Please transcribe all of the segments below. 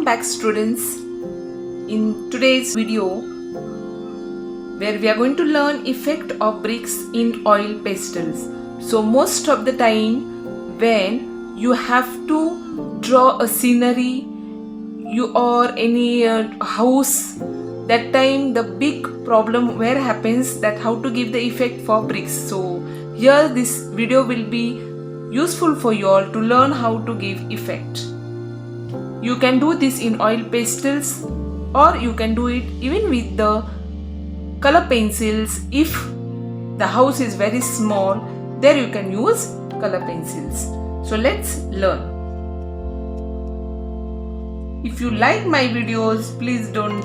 Welcome back, students. In today's video, where we are going to learn effect of bricks in oil pastels. So most of the time when you have to draw a scenery or any house, that time the big problem where happens that how to give the effect for bricks. So here this video will be useful for you all to learn how to give effect. You can do this in oil pastels, or you can do it even with the color pencils. If the house is very small, there you can use color pencils. So let's learn. If you like my videos, please don't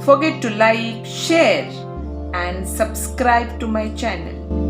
forget to like, share and subscribe to my channel.